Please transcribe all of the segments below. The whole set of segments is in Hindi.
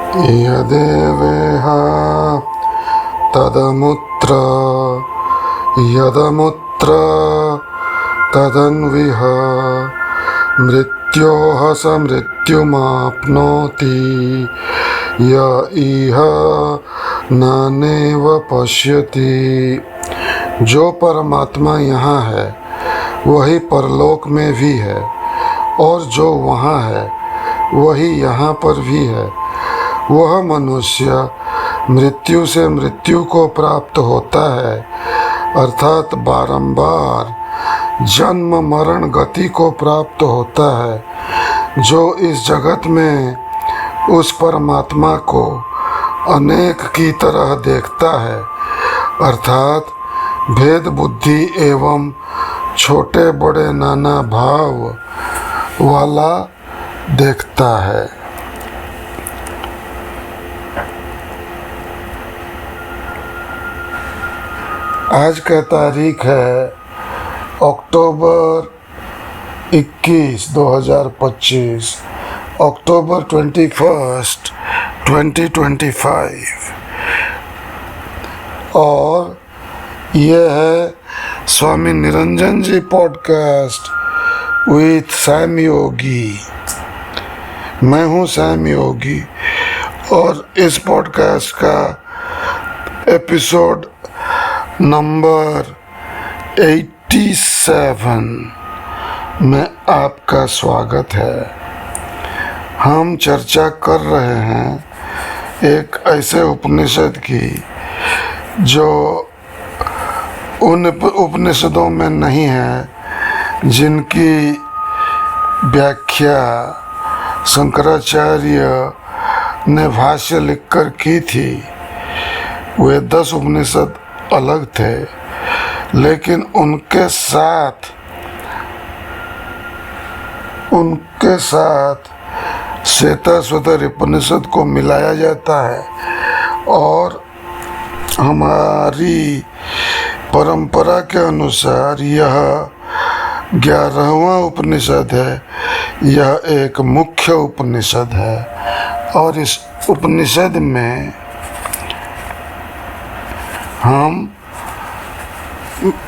यदेवेह तदमुत्र यदमुत्र तदन्विह मृत्योः स मृत्युमाप्नोति य इह नानेव पश्यति। जो परमात्मा यहाँ है वही परलोक में भी है, और जो वहाँ है वही यहाँ पर भी है। वह मनुष्य मृत्यु से मृत्यु को प्राप्त होता है, अर्थात बारंबार जन्म मरण गति को प्राप्त होता है। जो इस जगत में उस परमात्मा को अनेक की तरह देखता है, अर्थात भेद बुद्धि एवं छोटे बड़े नाना भाव वाला देखता है। आज का तारीख है अक्टूबर 21, 2025, अक्टूबर 21, 2025, और यह है स्वामी निरंजन जी पॉडकास्ट विथ सैम योगी। मैं हूँ सैम योगी, और इस पॉडकास्ट का एपिसोड नंबर 87 में आपका स्वागत है। हम चर्चा कर रहे हैं एक ऐसे उपनिषद की जो उन उपनिषदों में नहीं है जिनकी व्याख्या शंकराचार्य ने भाष्य लिखकर की थी। वे 10 उपनिषद अलग थे, लेकिन उनके साथ श्वेताश्वतर उपनिषद को मिलाया जाता है, और हमारी परंपरा के अनुसार यह 11वां उपनिषद है। यह एक मुख्य उपनिषद है, और इस उपनिषद में हम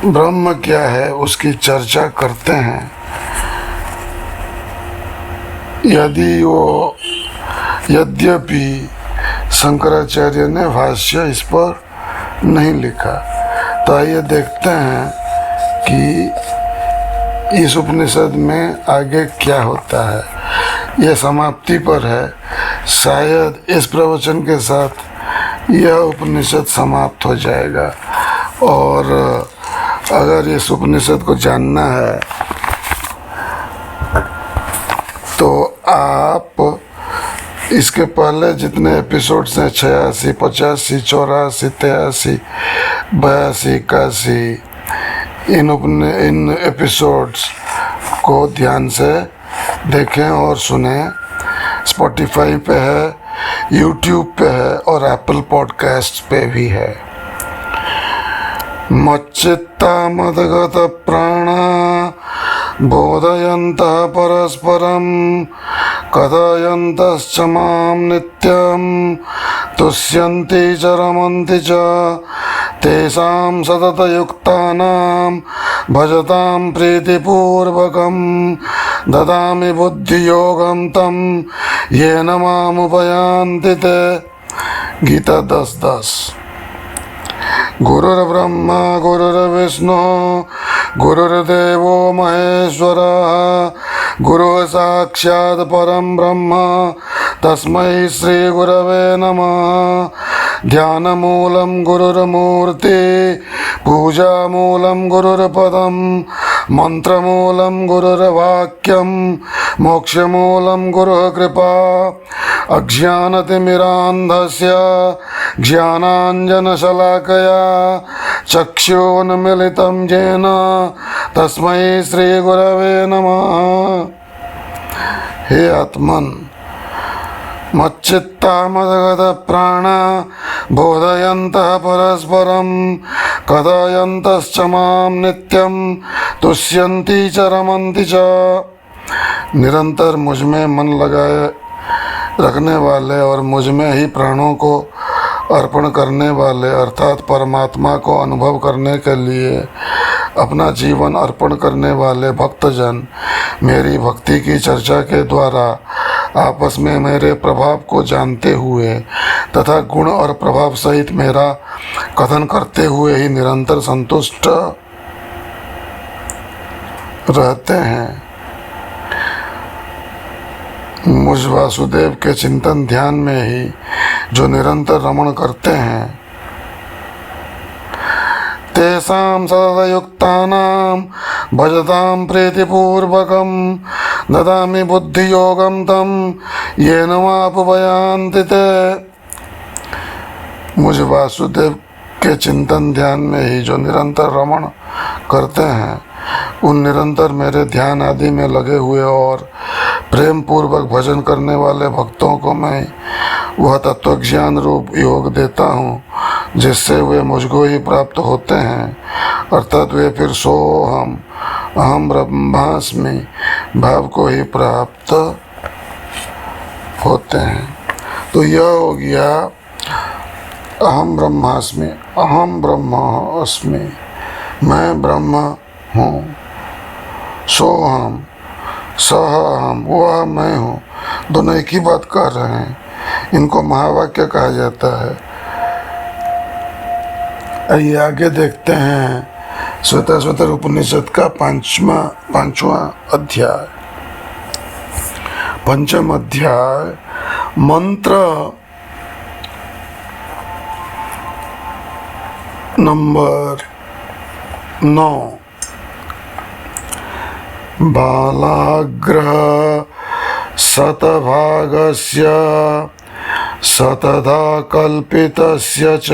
ब्रह्म क्या है उसकी चर्चा करते हैं। यद्यपि शंकराचार्य ने भाष्य इस पर नहीं लिखा, तो आइए देखते हैं कि इस उपनिषद में आगे क्या होता है। यह समाप्ति पर है। शायद इस प्रवचन के साथ यह उपनिषद समाप्त हो जाएगा, और अगर इस उपनिषद को जानना है तो आप इसके पहले जितने एपिसोड्स हैं 86, 85, 84, 83, 82, 81, इन एपिसोड्स को ध्यान से देखें और सुने। स्पॉटिफाई पे है, यूट्यूब पे है, और एप्पल पॉडकास्ट पे भी है। मच्चित्ता मदगत प्राणा बोधयन्तः परस्परं कथयन्तश्च मां नित्यं तुष्यन्ति च रमन्ति च तेषां सततयुक्तानां भजतां प्रीतिपूर्वकं ददामि बुद्धियोगं तं येन मामुपयान्ति ते। गीता 10:10। गुरुर्ब्रह्मा गुरुर्विष्णु गुरुर्देवो महेश्वरः गुरुः साक्षात् परं ब्रह्म तस्मै श्री गुरवे नमः। ध्यानमूलं गुरुर्मूर्ति पूजामूलं गुरुर्पदं मंत्रमूलं गुरुर्वाक्यं मोक्षमूलं गुरुः कृपा। अज्ञानतिमिरान्धस्य ज्ञानाञ्जनशलाकया चक्षुरुन्मीलितं येन तस्मै श्रीगुरवे नमः। हे आत्मन, मच्चित्ता मदगत प्राणा बोधयन्तः परस्परं कथयन्तश्च मां नित्यं तुष्यन्ति च रमन्ति च। निरंतर मुझ में मन लगाए रखने वाले और मुझ में ही प्राणों को अर्पण करने वाले अर्थात परमात्मा को अनुभव करने के लिए अपना जीवन अर्पण करने वाले भक्तजन मेरी भक्ति की चर्चा के द्वारा आपस में मेरे प्रभाव को जानते हुए तथा गुण और प्रभाव सहित मेरा कथन करते हुए ही निरंतर संतुष्ट रहते हैं। मुझ वासुदेव के चिंतन ध्यान में ही जो निरंतर रमण करते हैं, तेषां सततयुक्तानां भजतां प्रीतिपूर्वकं ददामि बुद्धियोगं तं येन वापवयान्ति ते। मुझ वासुदेव के चिंतन ध्यान में ही जो निरंतर रमण करते हैं, उन निरंतर मेरे ध्यान आदि में लगे हुए और प्रेम पूर्वक भजन करने वाले भक्तों को मैं वह तत्वज्ञान रूप योग देता हूँ जिससे वे मुझको ही प्राप्त होते हैं, अर्थात वे फिर सोहम अहम ब्रह्मास्मि भाव को ही प्राप्त होते हैं। तो यह हो गया अहम ब्रह्मास्मि, अहम ब्रह्म अस्मि, मैं ब्रह्म हूँ, सोहम सह हम, वह मैं हूँ, दोनों एक ही बात कर रहे हैं। इनको महावाक्य कहा जाता है। आइए आगे देखते हैं श्वेताश्वतर उपनिषद का पांचवा अध्याय, पंचम अध्याय, मंत्र नंबर 9। बालाग्रह शतभागस्य शतधा कल्पितस्य च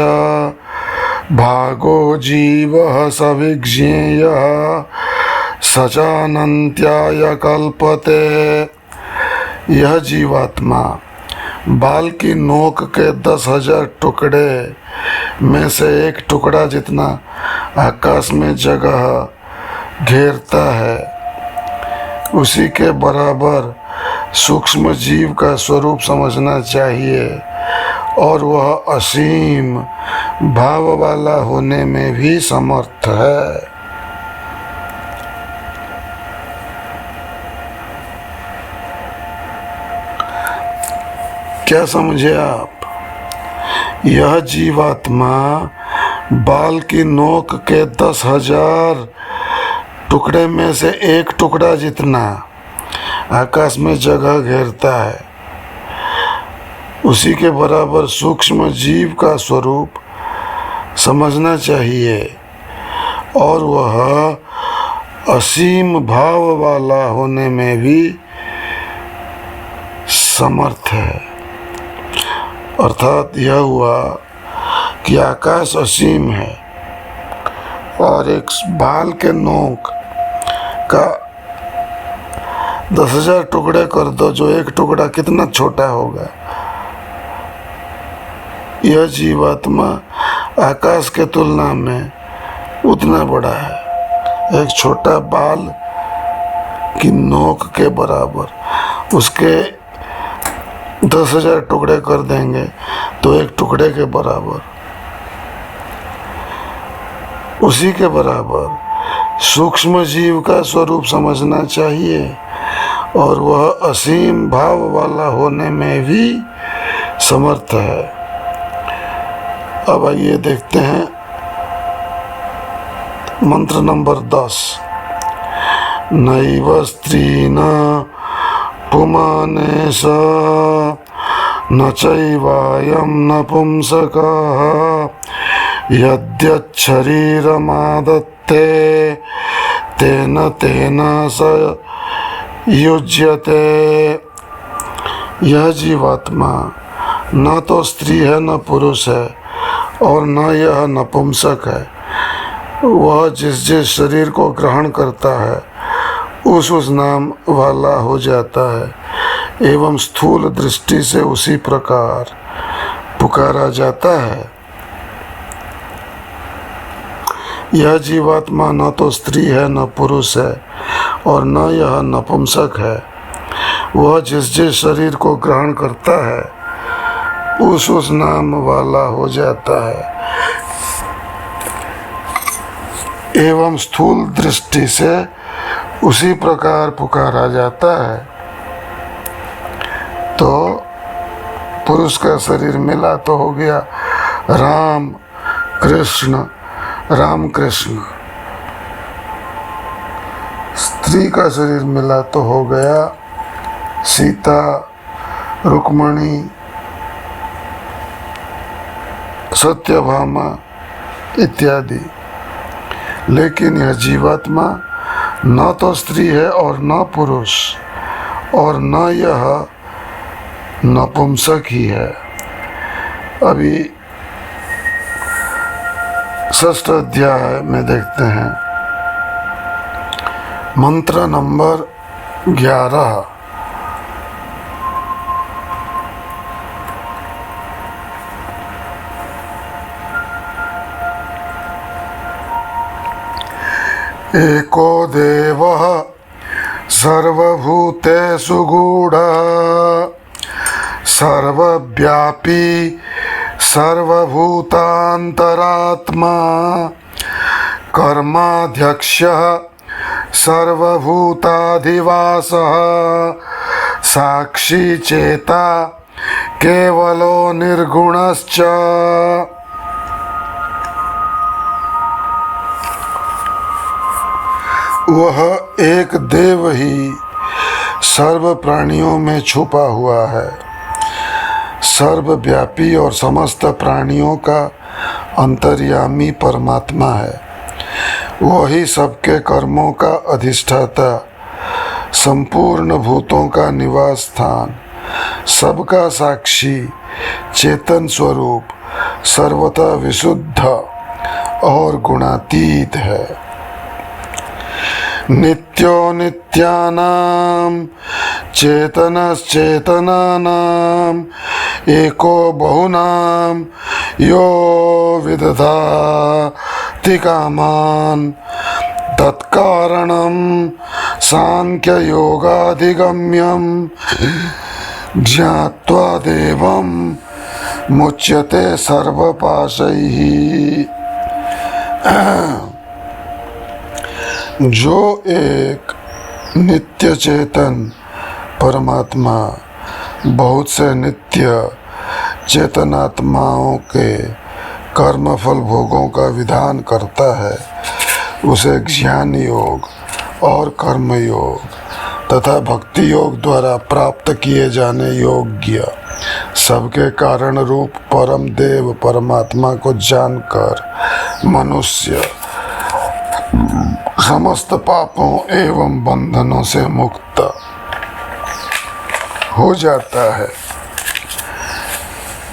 भागो जीवः सविज्ञेयः स चानन्त्याय कल्पते। यह जीवात्मा बाल की नोक के 10,000 टुकड़े में से एक टुकड़ा जितना आकाश में जगह घेरता है, उसी के बराबर सूक्ष्म जीव का स्वरूप समझना चाहिए और वह असीम भाव वाला होने में भी समर्थ है। क्या समझे आप? यह जीवात्मा बाल की नोक के 10,000 टुकड़े में से एक टुकड़ा जितना आकाश में जगह घेरता है, उसी के बराबर सूक्ष्म जीव का स्वरूप समझना चाहिए और वह असीम भाव वाला होने में भी समर्थ है। अर्थात यह हुआ कि आकाश असीम है और एक बाल के नोक का 10,000 टुकड़े कर दो, जो एक टुकड़ा कितना छोटा होगा। यह जीवात्मा आकाश के तुलना में उतना बड़ा है, एक छोटा बाल की नोक के बराबर। उसके 10,000 टुकड़े कर देंगे तो एक टुकड़े के बराबर, उसी के बराबर सूक्ष्म जीव का स्वरूप समझना चाहिए और वह असीम भाव वाला होने में भी समर्थ है। अब आइए देखते हैं मंत्र नंबर 10। नैव स्त्रीण पुमानेश न चैवायं नपुंसकः यद्यच्छरीरमादत्ते तेन तेन स युज्यते। यह जीवात्मा न तो स्त्री है न पुरुष है और न यह नपुंसक है। वह जिस जिस शरीर को ग्रहण करता है उस नाम वाला हो जाता है एवं स्थूल दृष्टि से उसी प्रकार पुकारा जाता है। यह जीवात्मा न तो स्त्री है न पुरुष है और न यह नपुंसक है। वह जिस जिस शरीर को ग्रहण करता है उस नाम वाला हो जाता है एवं स्थूल दृष्टि से उसी प्रकार पुकारा जाता है। तो पुरुष का शरीर मिला तो हो गया राम कृष्ण, राम कृष्ण। स्त्री का शरीर मिला तो हो गया सीता, रुक्मणी, सत्यभामा इत्यादि। लेकिन यह जीवात्मा न तो स्त्री है और न पुरुष, और न यह नपुंसक ही है। अभी 6th अध्याय में देखते हैं मंत्र नंबर 11। एको देवः सर्वभूतेषु गूढः सर्वव्यापी सर्वभूतान्तरात्मा कर्माध्यक्षः सर्वभूताधिवासः साक्षी चेता केवलो निर्गुणश्च। वह एक देव ही सर्व प्राणियों में छुपा हुआ है, सर्वव्यापी और समस्त प्राणियों का अंतर्यामी परमात्मा है। वही सबके कर्मों का अधिष्ठाता, संपूर्ण भूतों का निवास स्थान, सबका साक्षी, चेतन स्वरूप, सर्वथा विशुद्ध और गुणातीत है। नित्यो नित्यानां चेतनश्चेतनानां एको बहुनां यो विदधाति कामान् तत्कारणं सांख्ययोगाधिगम्यं ज्ञात्वा देवं मुच्यते सर्वपाशैः। जो एक नित्य चेतन परमात्मा बहुत से नित्य चेतनात्माओं के कर्मफल भोगों का विधान करता है, उसे ज्ञान योग और कर्म योग तथा भक्ति योग द्वारा प्राप्त किए जाने योग्य सबके कारण रूप परम देव परमात्मा को जानकर मनुष्य समस्त पापों एवं बंधनों से मुक्त हो जाता है।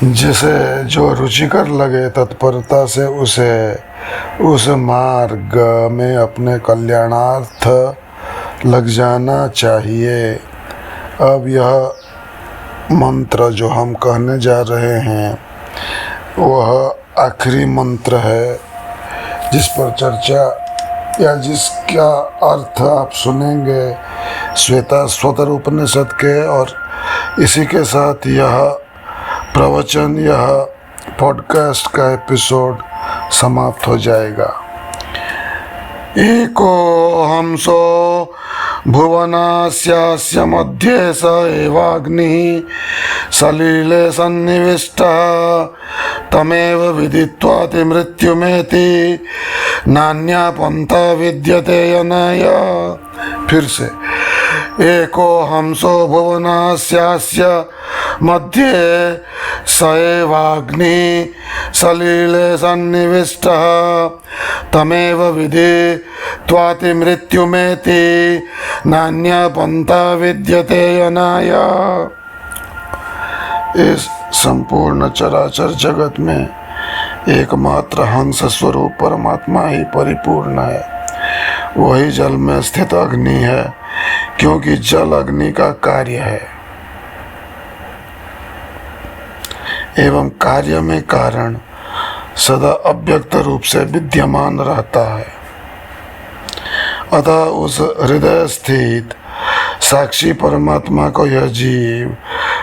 जिसे जो रुचिकर लगे तत्परता से उसे उस मार्ग में अपने कल्याणार्थ लग जाना चाहिए। अब यह मंत्र जो हम कहने जा रहे हैं वह आखिरी मंत्र है, जिस पर चर्चा या जिसका अर्थ आप सुनेंगे श्वेताश्वतर उपनिषद के, और इसी के साथ यह प्रवचन, यह पॉडकास्ट का एपिसोड समाप्त हो जाएगा। एको हंसो भुवनास्यास्य मध्ये स एवाग्निः सलिले सन्निविष्टः तमेव विदित्वाति मृत्युमेति नान्या पंथा विद्यते यनय। फिर से एको हंसो भुवनास्यास्य मध्ये स एवाग्निः सलिले सन्निविष्टः तमेव विदित्वाति मृत्युमेति नान्या पंथा विद्यते यनाय। इस संपूर्ण चराचर जगत में एकमात्र हंस स्वरूप परमात्मा ही परिपूर्ण है। वही जल में स्थित अग्नि है, क्योंकि जल अग्नि का कार्य है एवं कार्य में कारण सदा अव्यक्त रूप से विद्यमान रहता है। अतः उस हृदय स्थित साक्षी परमात्मा को यह जीव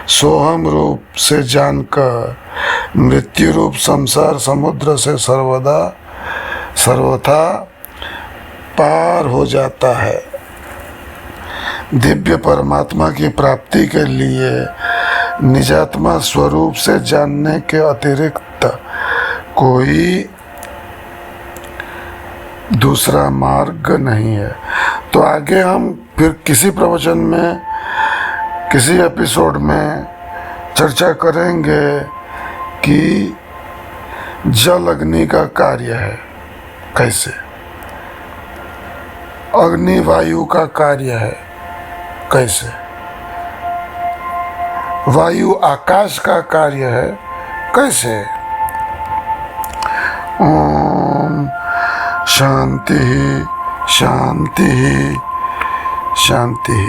सोहम रूप से जानकर मृत्यु रूप संसार समुद्र से सर्वथा पार हो जाता है। दिव्य परमात्मा की प्राप्ति के लिए निजात्मा स्वरूप से जानने के अतिरिक्त कोई दूसरा मार्ग नहीं है। तो आगे हम फिर किसी प्रवचन में, किसी एपिसोड में चर्चा करेंगे कि जल अग्नि का कार्य है कैसे, अग्नि वायु का कार्य है कैसे, वायु आकाश का कार्य है कैसे। ओम शांति शांति शांति।